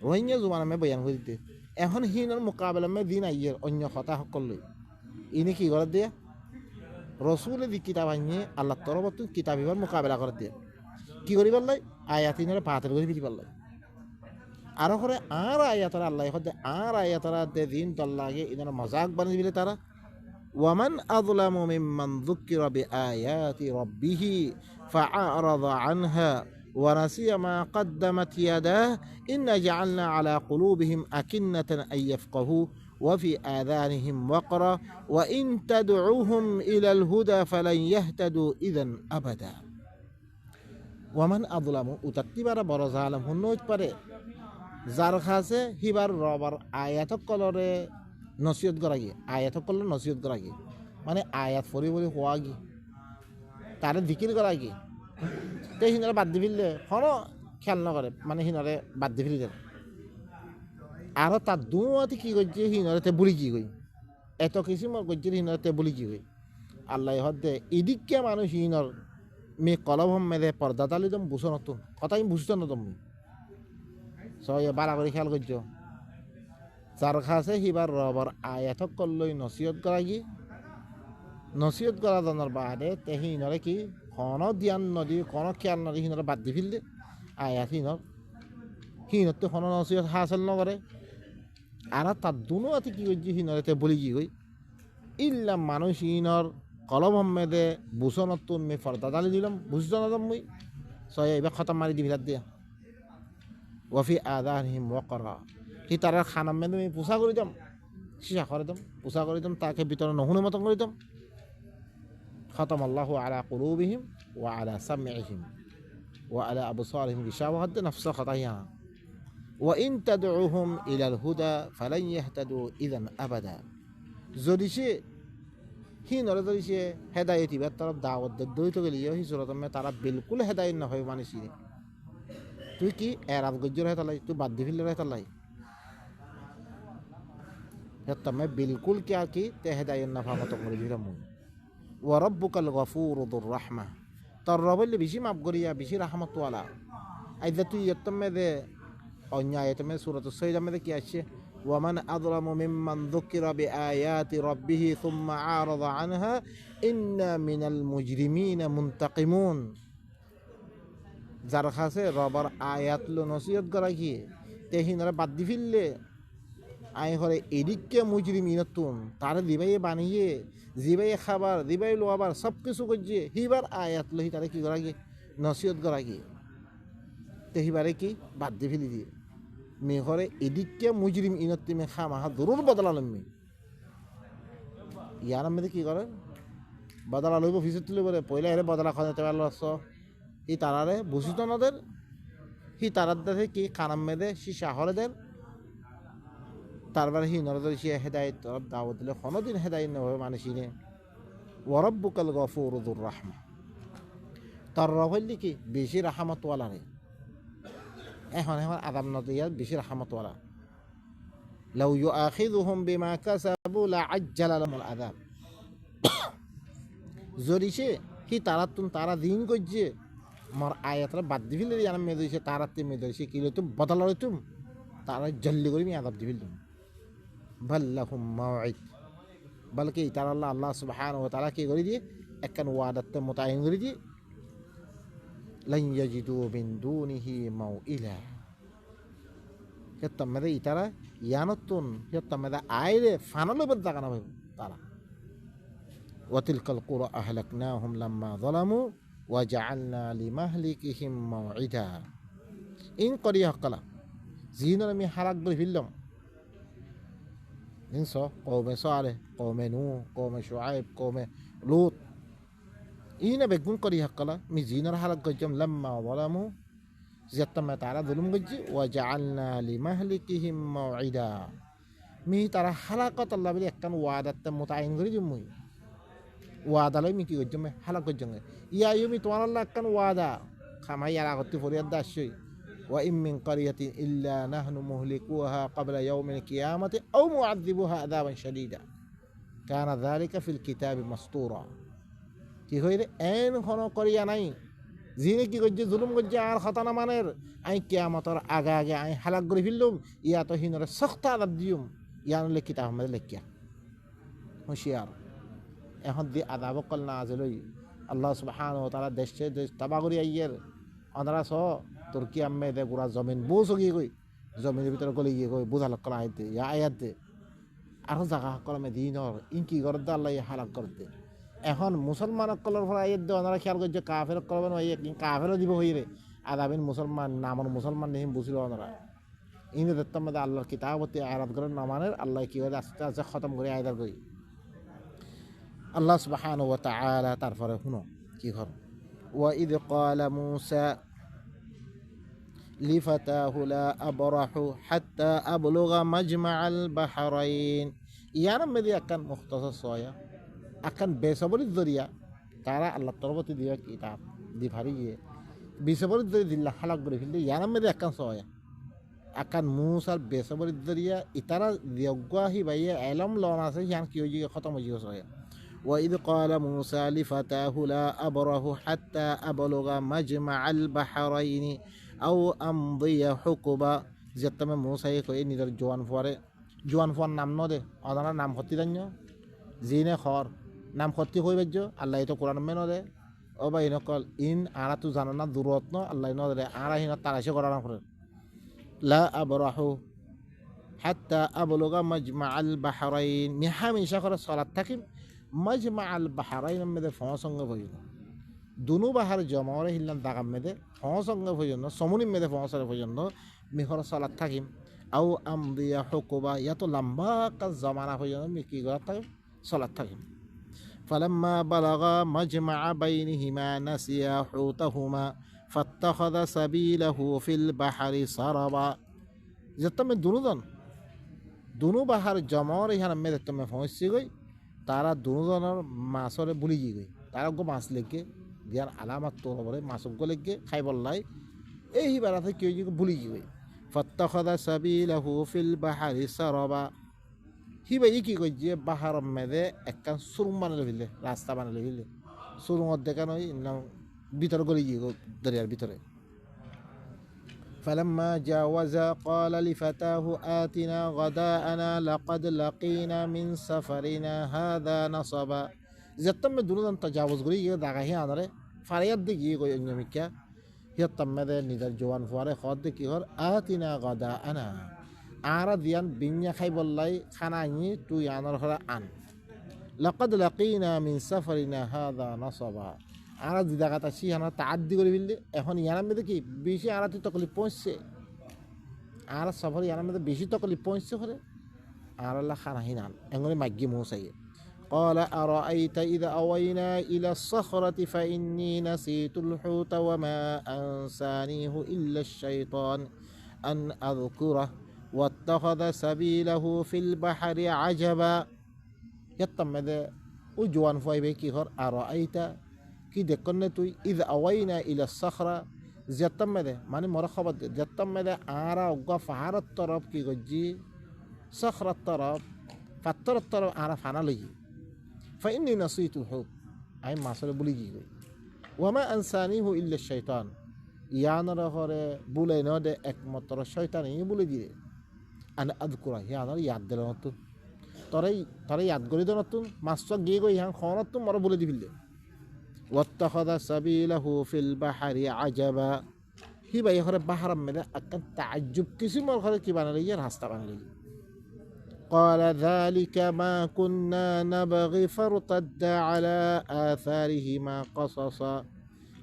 Speaker 1: রোহিঙ্গা জুবান মে বয়ান করে দে এখন হিনর মোকাবেলা মে দিন আইয়ের অন্য কথা সকলে ইনি কি করে দিয়ে রসুল দি কিতাব আনিয়ে আল্লাহ তরফত কিতাব হিবার মোকাবেলা করে দিয়ে কি করি পারলাই আয়াত ইনরে পাহাতের করে ফিরি পারলাই আরো করে আর আয়াতরা আল্লাহ হতে আর আয়াতরা দে দিন দল্লাগে ইনার মজাক বানিয়ে দিলে তারা ওয়ামান আযলামু মিম্মান যুক্কিরা বিআয়াতি রাব্বিহি ফাআরাযা আনহা ওয়া নাসিয়া মা قدمت يداه إنا جعلنا على قلوبهم أكنة أن يفقهوا وفي آذانهم وقرا وإن تدعوهم إلى الهدى فلن يهتدوا إذا أبدا ওয়ামান আযলামু উতাত্তিবারা বড় জালেম হুন্নইত পারে যার কাছে হিবার রবার আয়াতক কলরে নসিহত করাগি আয়াতক কলরে নসিহত করাগি মানে আয়াত ফরি ফরি হওয়া গি তারে জিকির করাগি তে হিনারে বাদ দি ফেললে কোনো খেয়াল নকরে মানে হিনারে বাদ দি ফেলি দেয় আর তার দুয়াতে কি করছে হিনারে তে বুলি কি কই এত কিছু মর করছে হিনারে তে বুলি কি কই আল্লাহ হদে ইদিকে মানুষ হিনর মে কলম মেদে পর্দা তালি দম বুঝো নতুন কথা আমি বুঝতো না তুমি সবাই বাড়া করে খেয়াল করছো যার কাছে হিবার রবার আয়াতক করলই নসিহত করা গিয়ে নসিহত করা জানার বাদে তে হিনরে কি কোনো ধ্যান নদী কোনো খেয়াল নদী হিনরে বাদ দি ফেললে আয়াত হিনর তো কোনো নসিহত হাসিল নকরে আর তার দুনো আতি কি করছি হিনরে তে বলি কি কই ইল্লা মানুষ হিনর কলম মেদে বুঝো নতুন মে ফর্দা তালি দিলাম বুঝতো না তুমি সবাই এবার খতম মারি দি ফিরাত দিয়া ওয়াফি আযানিহিম ওয়াকরা কি তারা খানাম মেদে আমি পোষা করে দাম শিশা করে দাম পোষা করে দাম তাকে ভিতরে নহুনের মতন করে দাম খতম আল্লাহু আলা কুলুবিহিম ওয়া আলা সামইহিম ওয়া আলা আবসারিহিম গিশাওয়া হাদ নফস খতাইয়া ওয়া ইন তাদউহুম ইলাল হুদা ফালান ইয়াহতাদু ইযান আবাদা যদি সে হি নরে যদি সে হেদায়ত ইবার তরফ দাওয়াত দইত গেলি হি সুরত মে তারা বিলকুল হেদায়ত না হয় মানে সিনে তুই কি এরাব গজ্জর হেতালাই তুই বাদ দি ফেললে হেতালাই হেতামে বিলকুল কি আর কি তে হেদায়ত না ভাবত করে দিলাম ওয়া রাব্বুকাল গফুরুর রাহমা তার রবলে বেশি মাফ করিয়া বেশি রাহমত ওয়ালা আইদা তুই হেতামে দে অন্যায় হেতামে সূরাতুস সাইদা মে কি আছে ومن أظلم ممن ذكر بآيات ربه ثم أعرض عنها إنا من المجرمين منتقمون যার কাছে রবার আয়াত লো নসিহত করা কি তে হিনরে বাদ দি ফেললে আই হরে এদিককে মুজরিম ইনতুন তারে দিবাই বানিয়ে দিবাই খাবার দিবাই লোয়াবার সব কিছু করছে হিবার আয়াত লো হি তারে কি করা কি নসিহত করা কি তে হিবারে কি বাদ দি ফেলি দিয়ে মেঘরে এদিককে মুজরিম ইনতি মে খামাহা দরুর বদলালাম মে ইয়ার মধ্যে কি করে বদলা লইব ফিসে তুলে বলে পয়লা এরে বদলা খাওয়াতে পারল ই তারারে বুঝিত নদের হি তারার দেখে কি কানাম মেদে সি শাহরে দেন তারপরে হি নরদের সে হেদায়ত দাওয়াত দিলে কোনোদিন হেদায়ত না হবে মানুষ ইনে ওয়া রাব্বুকাল গফুরুর রাহমা তার রব হইলি কি বেশি রাহমত ওয়ালা রে এখন এখন আদাব নদিয়ার বেশি রাহমত ওয়ালা লাউ ইউআখিযুহুম বিমা কাসাবু লাআজ্জালা লাহুমুল আযাব যদি সে কি তারা দিন করছে মোর আয়াতরা বাদ দি ফেলে জানা মেয়ে দিয়েছে তারা তে মেয়ে দিয়েছে কি তুম বদলা তুম তারা জল্দি করে আমি আদাব দি ফেলতুম বাল্লাহুম মাউইদ বলকে তারা আল্লাহ সুবহানাহু ওয়া তাআলা কি করে দিয়ে একখান ওয়াদাতে মোতায়েন করে দিয়ে লান ইয়াজিদু মিন দুনিহি মাউইলা হেত্তামে ইতারা ইয়ানতুন হেত্তামে আইরে ফানালো বদলা কানা ভাই তারা وتلك القرى أهلكناهم لما ظلموا وجعلنا لمهلكهم موعدا إن قرية قلا زين لم يحرق بالفيلم إنسى قوم صالح قوم نوح قوم شعيب قوم لوط ইনা বেগুন করি হাক্কলা মি জিনর হালাক গজ্জম লাম্মা ওয়ালামু জিয়াত্তামা তারা জুলুম গজ্জি ওয়া জাআলনা লিমাহলিকিহিম মাউইদা মি তারা হালাকত আল্লাহ বলি একখান ওয়াদাতে মুতায়িন করে জুমুই ওয়াদালাই মি কি গজ্জম হালাক গজ্জম ইয়া ইউমি তোমার আল্লাহ একখান ওয়াদা খামাই আর আগতে ফরিয়াদ দাসই ওয়া ইম মিন কারিয়াতিন ইল্লা নাহনু মুহলিকুহা ক্বাবলা ইয়াউমিল কিয়ামাতি আও মুআযযিবুহা আযাবান শাদীদা কানা যালিকা ফিল কিতাবি মাসতুরা কি হইরে এন ঘন করিয়া নাই যিনি কি করছে জুলুম করছে আর খতানা মানের আই কিয়ামতর আগে আগে আই হালাক করে ফেললুম ইয়া তো হিনরে সখ্ত আদাব দিউম ইয়ানলে কিতাব আমাদের লেখিয়া হুঁশিয়ার এখন দি আদাব কল না আজলই আল্লাহ সুবহানাহু ওয়া তাআলা দেশে দেশ তাবা করি আইয়ের অনারা স তুর্কি আম্মে দে পুরা জমিন বুঝ গিয়ে কই জমিনের ভিতরে গলে গিয়ে কই বুঝা লক্ষ আইতে ইয়া আয়াতে আরো জায়গা কলমে দিনর ইনকি করতে আল্লাহ হালাক করতে এখন মুসলমান কলর ফলে আইয়ের দে ওনারা খেয়াল করছে কাফের করবেন ওই কাফেরও দিব হইরে আদাবিন মুসলমান নামন মুসলমান নিহিম বুঝিল ওনারা ইনি দেখতাম মধ্যে আল্লাহর কিতাবতে আয়াত করে নামানের আল্লাহ কি করে আস্তে আস্তে খতম করে আয়াত করি আল্লাহ সুবহানাহু ওয়া তাআলা তারপরে শুনো কি কর ওয়া ইদ ক্বালা মূসা লিফাতাহু লা আবরাহু হাত্তা আবলুগা মাজমাআল বাহরাইন ইয়ার মধ্যে আকান মুখতাসার soya akan besabori doriya tara Allah tarbati dia kitab di hari ye besabori dori dilla halak beri filde yanam mede akan soya akan musal besabori doriya itara diogwahi baye alam lona se yan kiyoji khatam hoji soya wa id qala musa li fatahu la abrahu hatta ablugha majma'al bahrain aw amdiya hukuba jettame musa ko e nidar joan fuan nam no de adana nam hoti danyo zine khor নাম ক্ষতি হয়ে বাজ্য আল্লাহ তো কোরআন main দে ও বা in-call in আরা তু জানো না দূরত্ন আল্লাহ ন দে আরা হিন তারাশে করা না করে লা আবরাহু হাত্তা আবলুগা মাজমাআল বাহরাইন মিহামিশা করে সালাত থাকিম মাজমাআল বাহরাইন মেদে ফসঙ্গ হইল দুনু বাহার জমারে হিল্লান দাগাম মেদে ফসঙ্গ হইল সমুনি মেদে ফসরে হইল মিহর সালাত থাকিম আও আমদিয়া হুকুবা ইয়াতো লম্বা কাজ জমানা হইল মি কি করা থাকিম সালাত থাকিম فلما بلغا مجمع بينهما نسيا حوتهما فاتخذ سبيله في البحر سربا جتم দুনো বাহার জমর এখানে মেরে তুমি পৌঁছে গই তারা দুজনের মাছরে বুলি গই তারা গো মাছ লেগে দিয়ার আলামত তোর বলে মাছ গো লেগে খাই বললাই এই বেড়াতে কেউ বুলি গই فاتخذ سبيله في البحر سربا হিবা ই কি কইছে বাহার মেদে একটা সুরুং বানালে ফেললে রাস্তা বানালে ফেললে সুরুঙত দেখানো ভিতরে গলি গিয়ে দরিয়ার ভিতরে فلما جاوزا قال لفتاه آتنا غداءنا لقد لقينا من سفرنا هذا نصبا যেতম দুজন তাজাউজ করি গিয়ে দাগাহি আনরে ফারিয়াদ দি গিয়ে কই অন্যমিকা হিয়াতম মেদে নিদার জওয়ান ফুয়ারে খদ কি হর আতিনা গাদাআনা আরা দিয়ান বিন্যা খাই বললাই খানা আনি তুই আনার হরা আন লাকাদ লাকিনা মিন সাফারিনা হাদা নাসাবা আরা দিদাগাতা সি আনা তাআদ্দি করে বিললে এখন ইয়ার মধ্যে কি বেশি আরাতে তকলিফ পৌঁছছে আর সফর ইয়ার মধ্যে বেশি তকলিফ পৌঁছছে করে আর আল্লাহ খানা হিনান এঙ্গরে মাগি মৌসাই قال أرأيت إذا أوينا إلى الصخرة فإني نسيت الحوت وما أنسانيه إلا الشيطان أن أذكره واتخذ سبيله في البحر عجبا يتم ذا وجوان فاي بيكي خر أرأيت كي دكنا توي إذا أوينا إلى الصخرة يتم ذا ماني مرخبة يتم ذا آرا وقف على الطرف كي جي صخرة الطرف فطر الطرف آرا فانا لي فإني نسيت الحوت أي ما صار بليجي وما أنسانيه إلا الشيطان يعني رهره بولي نود أكمل الشيطان يبولي أنا أذكره يعني ياد دلناتو ترى ياد قولي دلناتو ماسوا جيجو يهان خاناتو مرة بولي دي بيلي واتخذ سبيله في البحر عجبا هي بقى يخرب بحر من أكن تعجب كسي مرة خرب كي بنا ليه راستا بنا ليه قال ذلك ما كنا نبغي فارتد على آثارهما قصصا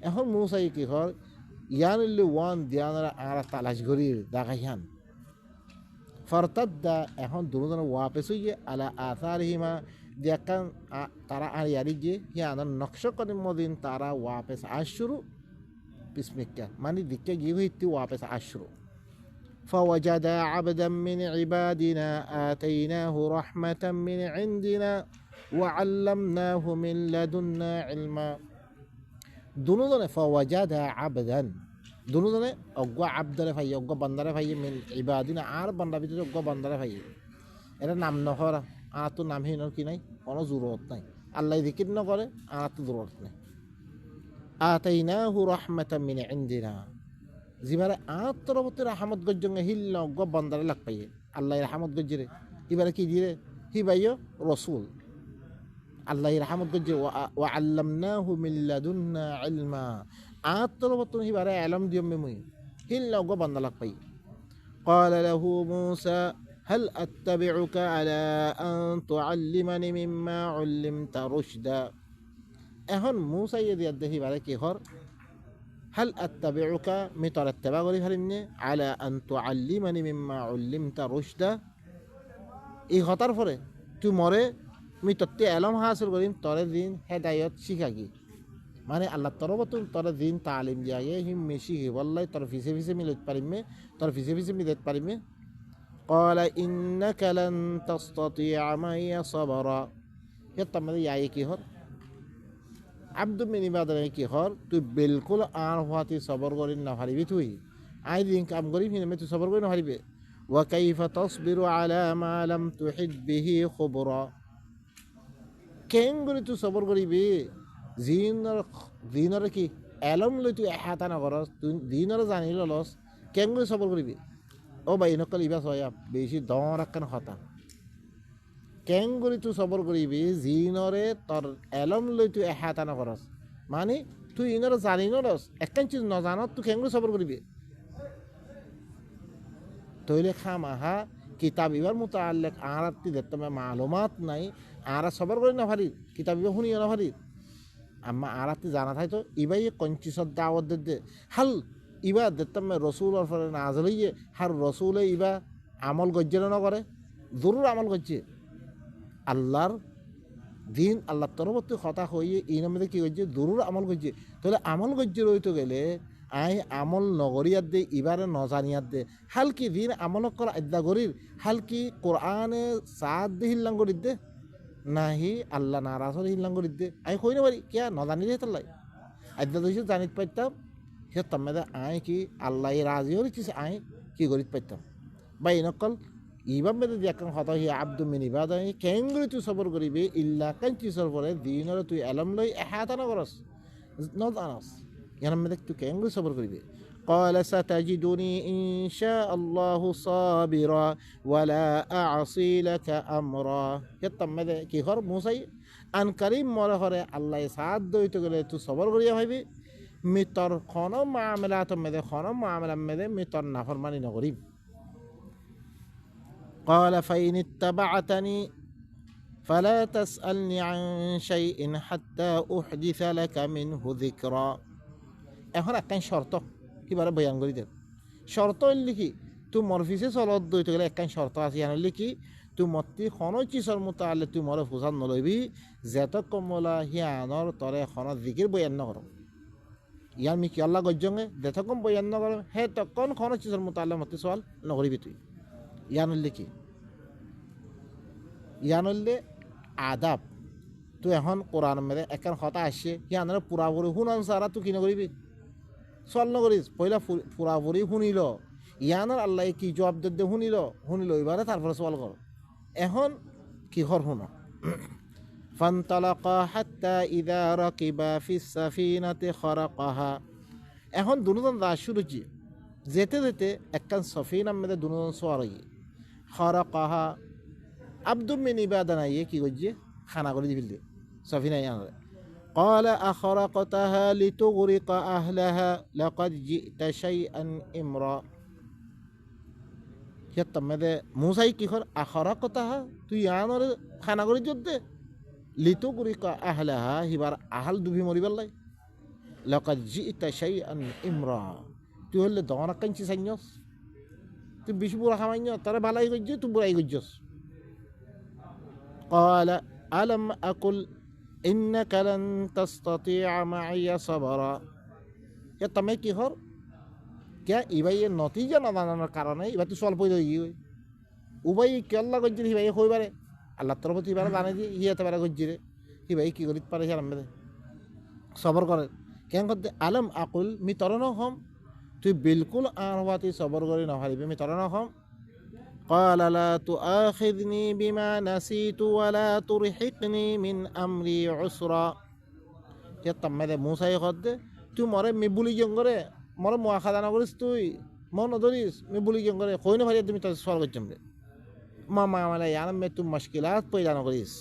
Speaker 1: এখন موسى কি হয় يعني اللي وان ديانا على تلاش غرير داغيان ফারতাদ্দা এখন দুজন ওয়াপেস হইয়ে আলা আথারহিমা dia kan tara ari je ya nan naqsha kan modin tara wapes ashuru bismika mani dikke gihu itti wapes ashuru فوجد عبدا من عبادنا آتيناه رحمة من عندنا وعلمناه من لدنا علما দুনুদনে ফওয়াজাদা আবদান দুনুদনে অজ্ঞ আবদারে ভাই অজ্ঞ বান্দারে ভাই মিন ইবাদিনা আর বান্দা ভিতরে অজ্ঞ বান্দারে ভাই এটা নাম নহরা আর তো নামহীন কি নাই কোনো জরুরত নাই আল্লাহ জিকির ন করে আর তো জরুরত নাই আতাইনাহু রাহমাতাম মিন ইনদিনা জিবারে আর তরবতে রাহমত গজ্জঙ্গে হিল্লা অজ্ঞ বান্দারে লাগ পাইয়ে আল্লাহ রাহমত গজ্জরে এবারে কি দিয়ে হি ভাইও রসুল আল্লাহ রাহমত গজ্জে ওয়া আল্লামনাহু মিন লাদুন্না ইলমা আর তরবতে হিবারে ইলম দিয়ম মুই হিল্লা অজ্ঞ বান্দা লাগ পাই قال له موسى هل أتبعك على أن تعلمني مما علمت رشدا এখন মুসা ইয়ে দেখি বারে কি হর هل أتبعك متر اتباع غري هرمني على أن تعلمني مما علمت رشدا এই হতার পরে তুই মরে মিতত্তে এলম হাসিল করিম তরে দিন হেদায়ত শিখাগি মানে আল্লাহ তরবতুন তরে দিন তালিম দিয়াগে হিম মেশি হি বল্লাই তোর ফিসে ফিসে মিলত পারিমে তোর ফিসে ফিসে মিলত পারিমে قال إنك لن تستطيع معي صبرا يتمد ياي কি হর আব্দু মিন ইবাদার কি হর তুই বিলকুল আর হওয়াতে সবর করি না পারিবি তুই আই দিন কাম করি হিনে তুই সবর করি না পারিবে ওয়া কাইফা তাসবিরু আলা মা লাম তুহিদ বিহি খুবরা কেন করে তুই সবর করিবি দিনর কি এলম লৈ তুই এহাতা না করস তুই দিনর জানি লস কেন করে সবর করিবি ও ভাই নকল ইবা সয়া বেশি দর রাখান হতা কেন করে তুই সবর করিবি জিনরে তোর এলম লৈ তুই এহাতা না করস মানে তুই ইনর জানি নরস একখান চিজ নজানত তুই কেন করে সবর করিবি তৈলে খামাহা কিতাব ইবার মুতাআল্লিক আরাতি দেখতে মালুমাত নাই আরা সবর করি না পারি কিতাব ইবা শুনিও না পারি আম্মা আরাতি জানা থাই তো ইবাই কঞ্চিসত দাওয়াত দে হাল ইবা দেখতে রসুলের ফলে নাজল হইয়ে হার রসুলে ইবা আমল গজ্জে না করে জরুর আমল গজ্জে আল্লাহর দিন আল্লাহ তরবর্তী কথা হইয়ে এই নামে কি গজ্জে জরুর আমল গজ্জে তাহলে আমল গজ্জে রইতে গেলে আই আমল নগরিয়াত দে ইবারে নজানিয়াত দে হালকি দিন আমল করা আদ্যা গরির হালকি কোরআনে সাদ দে হিল্লাং গরির দে নাহি আল্লাহ নারাজর হিল্লাং গরির দে আমি কই না পারি কিয়া নজানিলে তাল্লাই আদ্যা দইছে জানিত পাইতাম সে তম্মেদে আই কি আল্লাহ রাজি হরিছে আই কি গরিত পাইতাম বা ইনকল ইবাম মেদে দিয়াকাং হতা হি আব্দু মিন ইবাদা কেঙ্গুরি তুই সবর করিবি ইল্লা কাঞ্চিসর পরে দিনরে তুই এলম লই এহাতা না করস নজানস ইয়ানাম মেদে তুই কেঙ্গুরি সবর করিবি قال ستجدني إن شاء الله صابرا ولا أعصي لك أمرا يتمد كي هر موسى أن كريم مره هره الله سعد دويت গেলে তুই সবর করিয়া ভাইবি মিতর কোন মামলাত মেদে কোন মামলা মেদে মিতর নাফরমানি নগরিব قال فإن اتبعتني فلا تسألني عن شيء حتى أحدث لك منه ذكرا এখন একটা শর্ত কিবারে বয়ান করি দেব শর্ত হইলে কি তুই মরফিসে চলত দইতে গেলে একটা শর্ত আছে ইয়ান হইলে কি তুই মত্তি কোনো চিজর মতো আলে তুই মরে ফুসান নলইবি যেত কমলা হিয়ানর তরে এখন জিকির বয়ান নকর ইয়ার মি কি আল্লাহ গজ্জঙ্গে যেত কম বয়ান নকর হে তখন কোনো চিজর মতো আল্লাহ মতে সওয়াল নকরিবি তুই ইয়ান হইলে কি ইয়ান হইলে আদাব তুই এখন কোরআন মেরে একখান কথা আসছে ইয়ানরে পুরাপুরি শুনান সারা তুই কি নকরিবি সওয়াল নকরিস পয়লা পুরাপুরি শুনিল ইয়ানোর আল্লাহ কি জবাব দে শুনিল এবারে তারপরে সওয়াল কর এখন কি হর শুন فانطلقا حتى إذا ركبا في السفينة خرقها এখন দুজন যা শুরু হচ্ছে যেতে যেতে একখান সফিনার মধ্যে দুজন সওয়ার হয়ে খরাকাহা আব্দু মিন ইবাদানা কি করছে খানা করে দিবিল সফিনা ইয়ানরে قال أخرقتها لتغرق أهلها لقد جئت شيئا إمرا يتمد موسى কি কর أخرقتها তুই ইয়ানরে খানা করে দিতে لتغرق أهلها হিবার আহল ডুবি মরিবার লাই لقد جئت شيئا إمرا তুই হলে দনা কাঞ্চি সাইনস তুই বিশ বুড়া খামাইন তারা ভালাই গজ্জ তুই বুড়াই গজ্জস قال আলম আকুল ইন্নাকা লান তাস্তাতিআ মাইয়া সাবরা। কে তুমি কি হর কে ইবাই নতিজা না জানানোর কারণে এবার তো স্বল্প হয়ে উবাই কেল্লা গজ্জির হিবাই হইবারে আল্লাহ তরফ হিবারে জানে যে হিয়াতে পারে গজ্জিরে হিবাই কি করিতে পারে সে আরামে সবর করে কেন করতে আলম আকুল মি তরণ হম তুই বিলকুল আর হওয়া তুই সবর করে না হারিবি মি তরণ হম قال لا تؤاخذني بما نسيت ولا ترهقني من أمري عسرا কে তাম্মাদে মুসাই হদ্দে তুই মরে মি বুলি জঙ্গরে মরে মুআখাদা না করিস তুই মন ধরিস মি বুলি জঙ্গরে কই না ভাই তুমি তো সওয়াল করছম রে মামা আমালা ইয়ারাম মে তুই মুশকিলাত পয়দা না করিস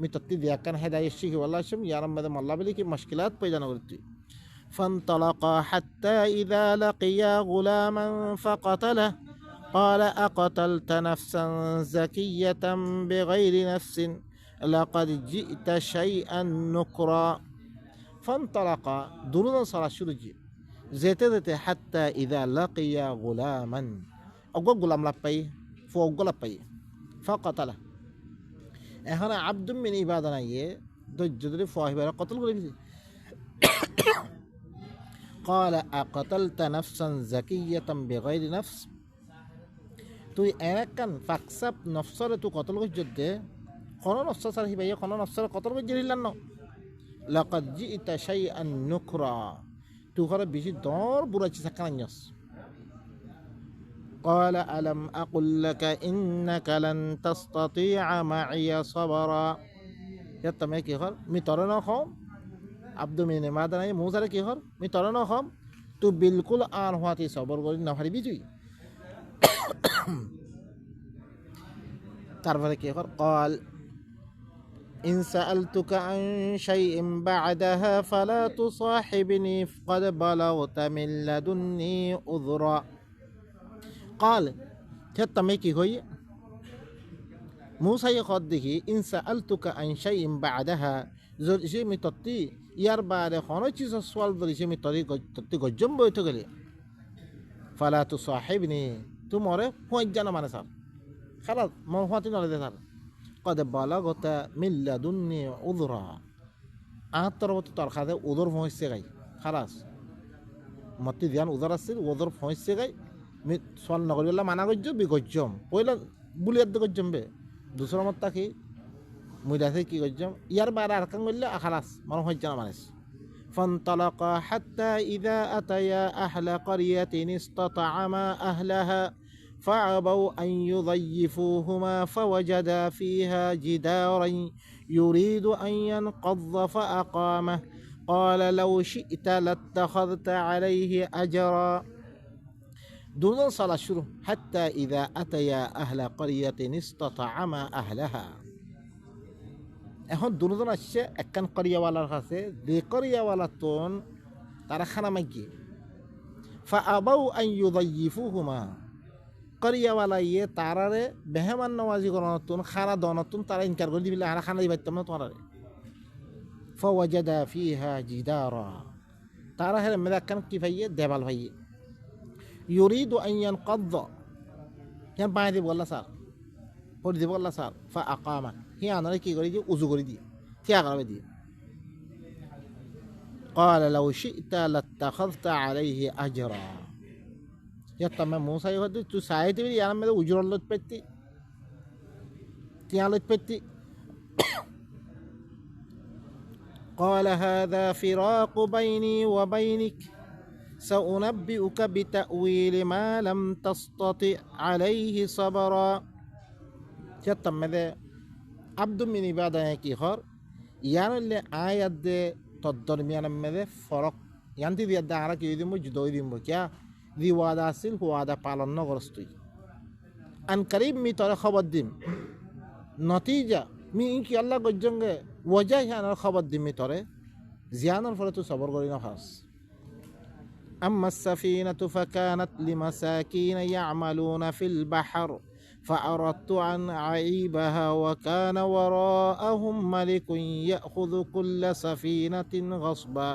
Speaker 1: মি তত্তি দিয়া কান হেদায়েত শিখি ওয়াল্লাহ শম ইয়ারাম মে মাল্লা বলি কি মুশকিলাত পয়দা না করিস তুই فانطلقا حتى إذا لقيا غلاما فقتله قال أقتلت نفسا زكية بغير نفس لقد جئت شيئا نكرا فانطلقا درنا صلاة شرجي زيتدت حتى إذا لقيا غلاما أقول غلام لبي فوق لبي فقتله هنا عبد من عبادنا دجدري فاهبه قتل قريب قال أقتلت نفسا زكية بغير نفس তুই একান ফাকসাব নফসরে তুই কতল গজ্জে কোনো নফস সার হিবাই কোনো নফসরে কতল গজ্জে হিলান ন লাকাদ জিইতা শাইআন নুকরা তুই ঘরে বেশি দর বুড়াচ্ছি সাকানাস قال ألم أقل لك إنك لن تستطيع معي صبرا يتمي কি হর মি তরনা খম আব্দু মিনে মাদানাই মুসারে কি হর মি তরনা খম তুই বিলকুল আর হওয়াতে সবর করি না হারিবি তুই তারপরে কি কর قال إن سألتك عن شيء بعدها فلا تصاحبني قد بلغت من لدني عذرا قال تتمي কি হই موسى يقول দেখি إن سألتك عن شيء بعدها যে মি তত্তি ইয়ার বারে কোন চিজ সওয়াল ধরি যে মি তত্তি গজ্জম বইতে গেলে فلا تصاحبني তোমারে পয়েন্ট জানা মানে স্যার খালাস মন হাতি নলে দে স্যার কদে বালাগতা মিল্লাদুন্নি উযরা আত্তর মত তর খাদে উদর পৌঁছছে গাই খালাস মতি ধ্যান উদর আছে উদর পৌঁছছে গাই মি সল নগরিলা মানা গজ্জ বি গজ্জম পয়লা বুলিয়াদ গজ্জম বে দুসরা মত তাকি মুইদাসে কি গজ্জম ইয়ার বারে আর কাং গল্লে খালাস মন হয় জানা মানে فانطلقا حتى إذا أتيا أهل قرية استطعما أهلها فأبوا أن يضيفوهما فوجدا فيها جدارا يريد أن ينقض فأقامه قال لو شئت لاتخذت عليه أجرا دون صلاة شروع حتى إذا أتيا أهل قرية استطعما أهلها এখন দুজন আসছে একখান করিয়াওয়ালার কাছে যে করিয়াওয়ালাতন তারা খানা মাইকে ফাআবাউ আন ইউযায়িফুহুমা করিয়াওয়ালা ইয়ে তারারে মেহমান নওয়াজি করনতুন খানা দনতুন তারা ইনকার করে দিবিলে আর খানা দিবাইতাম না তোমারে ফাওয়াজাদা ফিহা জিদারা তারা হেরে মেদাকান কি ভাইয়ে দেবাল ভাইয়ে ইউরিদু আন ইয়ানকাদ কেন পায় দিব আল্লাহ স্যার পড়ি দিব আল্লাহ স্যার ফাআকামা হি আনারে কি করে দিয়ে উজু করে দিয়ে থিয়া করে দিয়ে قال لو شئت لاتخذت عليه اجرا يا تمام موسى يهد تو سايت بي يانا مد اجر لت پتي تيا لت پتي قال هذا فراق بيني وبينك سأنبئك بتأويل ما لم تستطع عليه صبرا يا تمام عبد من عبادة কি হর ইয়ানলে আয়াত দে তদ্দরমিয়ান মেদে ফরক ইয়ান্তি দিয়া দা আরা কি দিমু জুদই দিমু কিয়া দি ওয়াদা আসিল ওয়াদা পালন ন করস তুই আন করিব মি তোর খবর দিম নতিজা মি কি আল্লাহ গজ্জঙ্গে ওয়াজা ইয়ানোর খবর দিম মি তোরে জিয়ানোর ফলে তুই সবর করি না খাস أما السفينة فكانت لمساكين يعملون في البحر فأردت أن أعيبها وكان وراءهم ملك يأخذ كل سفينة غصبا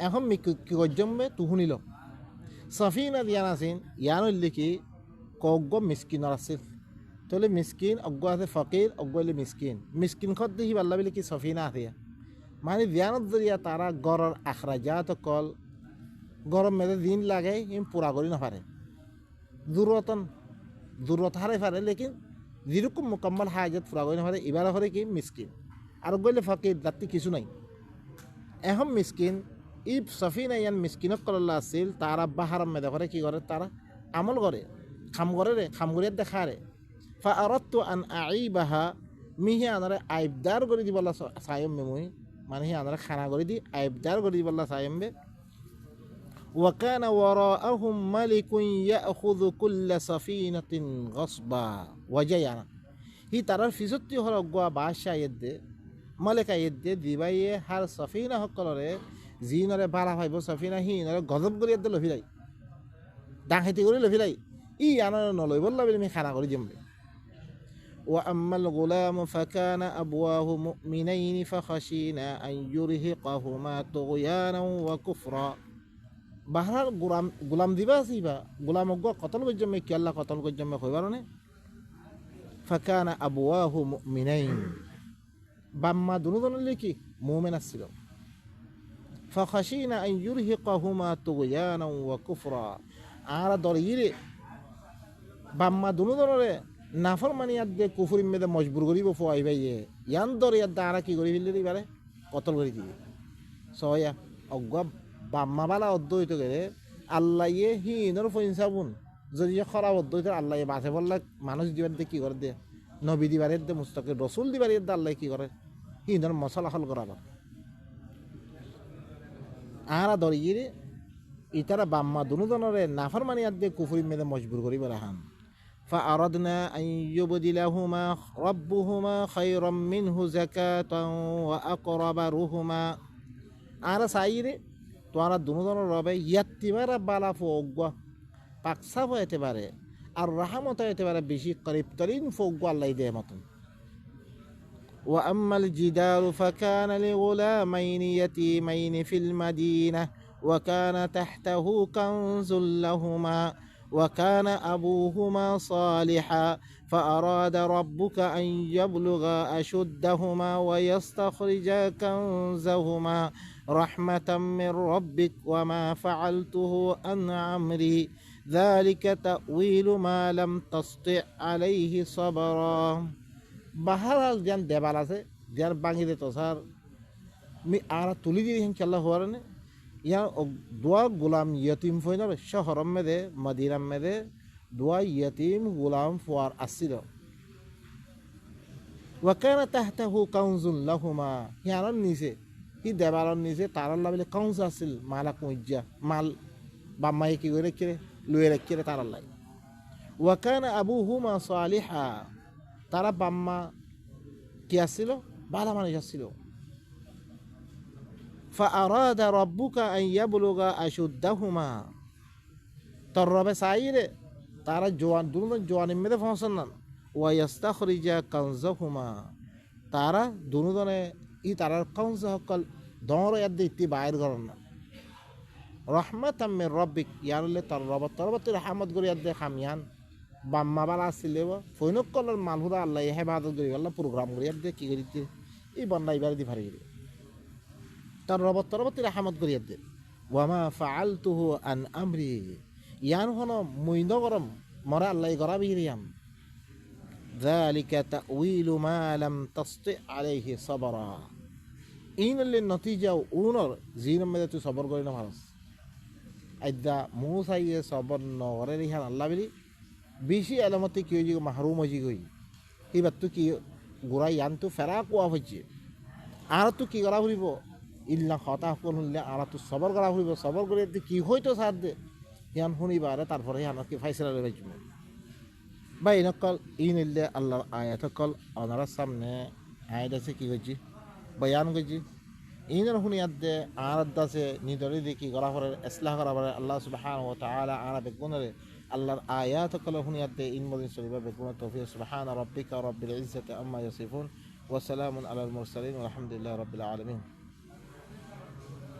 Speaker 1: এখন মি কি গজ্জমে তুহুনিল সাফিনা দিয়ানাসিন ইয়ানো লিখি কগ্গ মিসকিনর আছিল তাহলে মিসকিন অজ্ঞ আছে ফকির অজ্ঞ হলে মিসকিন মিসকিন খত দেখি পাল্লা বলে কি সফিনা আছে মানে ধ্যানত জরিয়া তারা গড়র আখরাজাত কল গরম মেয়েদের দিন লাগে ইম পুরা করি না পারে জরুরতন জরুরত হারে পারে লেকিন যেরকম মোকাম্মল হাজত পুরা করি না পারে এবার করে কি মিসকিন আর গইলে ফকির রাত্রি কিছু নাই এখন মিসকিন ই সফিনা ইয়ান মিসকিনক কল্লা আছিল তারা বাহারাম মেদে করে কি করে তারা আমল করে খাম করে রে খাম করিয়া দেখা রে ফা আরত্তু আন আইবাহা মিহি আনারে আইবদার করে দি বললা সায়ম মেমুই মানে হি আনারে খানা করে দি আইবদার করে দি বললা সায়ম বে وكان وراءهم ملك يأخذ كل سفينة غصبا وجيانا হি তারার ফিসত্তি হল গোয়া বাদশাহ ইয়েদে মালিকা ইয়েদে দিবাইয়ে হার সফিনা সকলরে জিনরে বালা ভাইব সফিনা হি নরে গজব করে ইয়েদে লভিলাই ডাকাতি করে লভিলাই ই আনার নলই বললা বলে আমি খানা করে দিম وأما الغلام فكان أبواه مؤمنين فخشينا أن يرهقهما طغيانا وكفرا বাহার গোলাম দিবা আসিবা গোলাম অজ্ঞ কতল গজ্জমে কি আল্লাহ কতল গজ্জমে হইবার নে ফাকানা আবওয়াহু মুমিনাইন বাম্মা দুনুদনলে কি মুমিন আসছিল ফাখাশিনা আন ইউরহিকাহুমা তুগয়ানা ওয়া কুফরা আর দরিরে বাম্মা দুনুদনরে নাফরমানিয়াত দে কুফরির মেদে মজবুর করিব ফুয়াইবাইয়ে ইয়ান দরিয়াত দ্বারা কি করি ফেললে দিবারে কতল করে দিবে সয়া অজ্ঞ বাম্মা বালা অদ্বৈত গেলে আল্লাহ হিনর ফইনসাবুন যদি খরা অদ্বৈত আল্লাহ বাসে বললে মানুষ দিবার দিয়ে কি করে দিয়ে নবী দিবার দে মুস্তাকে রসুল দিবার দে আল্লাহ কি করে হিনর মশলা হল করাবার আরা দরিয়ে ইতারা বাম্মা দুনুজনরে নাফরমানিয়াত দিয়ে কুফরি মেদে মজবুর করিব রাহান فأردنا أن يبدلهما ربهما خيرا منه زكاة وأقرب رحما আরা সাইরে তোরা দুজনের রবে ইয়াত্তিবারা বালা ফোগ্গা পাকসা হইতে পারে আর রাহমত হইতে পারে বেশি করিব তরিন ফোগ্গা আল্লাহ দে মতন وأما الجدار فكان لغلامين يتيمين في المدينة وكان تحته كنز لهما وكان أبوهما صالحا فأراد ربك أن يبلغا أشدهما ويستخرجا كنزهما رحمة من ربك وما فعلته عن أمري ذلك تأويل ما لم تستطع عليه صبرا بحال جان দেবাল আছে যার বাঙিতে তো স্যার মি আর তুলি দিয়ে ইনশাআল্লাহ হওয়ারনে ইয়া দোয়া গোলাম ইয়তিম ফইনার শহরম মেদে মদিনাম মেদে দোয়া ইয়তিম গোলাম ফুয়ার আসছিল ওয়াকানা তাহতাহু কাউজুন লাহুমা হিয়ারন নিচে হি দেবালন নিচে তারার লাবিলে কাউজ আসছিল মালা কুইজা মাল বাম্মাই কি করে রেখে লুয়ে রেখে তারার লাই ওয়াকানা আবুহুমা সালিহা তারা বাম্মা কি আসছিল ভালো মানুষ আসছিল فأراد ربك أن يبلغ أشدهما তোর রবে চাইরে তারা জোয়ান দুজন জোয়ানের মেয়েদের ফসল নান ওয়াস্তাখরিজা কানজাহুমা তারা দুজনে ই তারার কাউন্স সকল দর ইয়াদ ইতি বাইর করেন না রহমাতাম মির রব্বিক ইয়ারলে তোর রব তরবতে রহমত করি ইয়াদ খামিয়ান বাম্মা বালা আসলে ফৈনক কলার মালহুরা আল্লাহ হেফাজত করি আল্লাহ প্রোগ্রাম করি ইয়াদ কি করিতে এই বন্যা এবার দি ভারি তার রবত তরবতে রহমত করি ইয়াদ ওয়ামা ফাআলতুহু আন আমরি ইয়ান হন মুইন গরম মরা আল্লাহ গরা বিরিয়াম ذلك تأويل ما لم تستطع عليه صبرا إن اللي النتيجة ونور زين مدة صبر قلنا خلاص إذا موسى صبر نور ريحان الله بلي بيشي علامتي كيو جيو محروم جي گوي هي بتو كي غراي يانتو فراق وافجي আরতো কি করা হইব ইল্লা খতা কোন হইলে আরতো সবর করা হইব সবর করে কি হইতো সাথ দে ইয়ান শুনিবারে তারপরে আমাকে ফাইসলা লই যাইব ভাই নকল ইনিল্লে আল্লাহর আয়াতকল ওনার সামনে আয়াত আছে কি হইছি বয়ান করছি ইনার শুনিয়াত দে আরাত আছে নিদরি দি কি করা পরে ইসলাহ করা পরে আল্লাহ সুবহানাহু ওয়া তাআলা আরাবে কোনরে আল্লাহর আয়াতকল শুনিয়াত দে ইন মদিন শরীফে বেকুন তৌফিক সুবহান রাব্বিকা রাব্বিল ইজ্জাতি আম্মা ইয়াসিফুন ওয়া সালামুন আলাল মুরসালিন ওয়া আলহামদুলিল্লাহি রাব্বিল আলামিন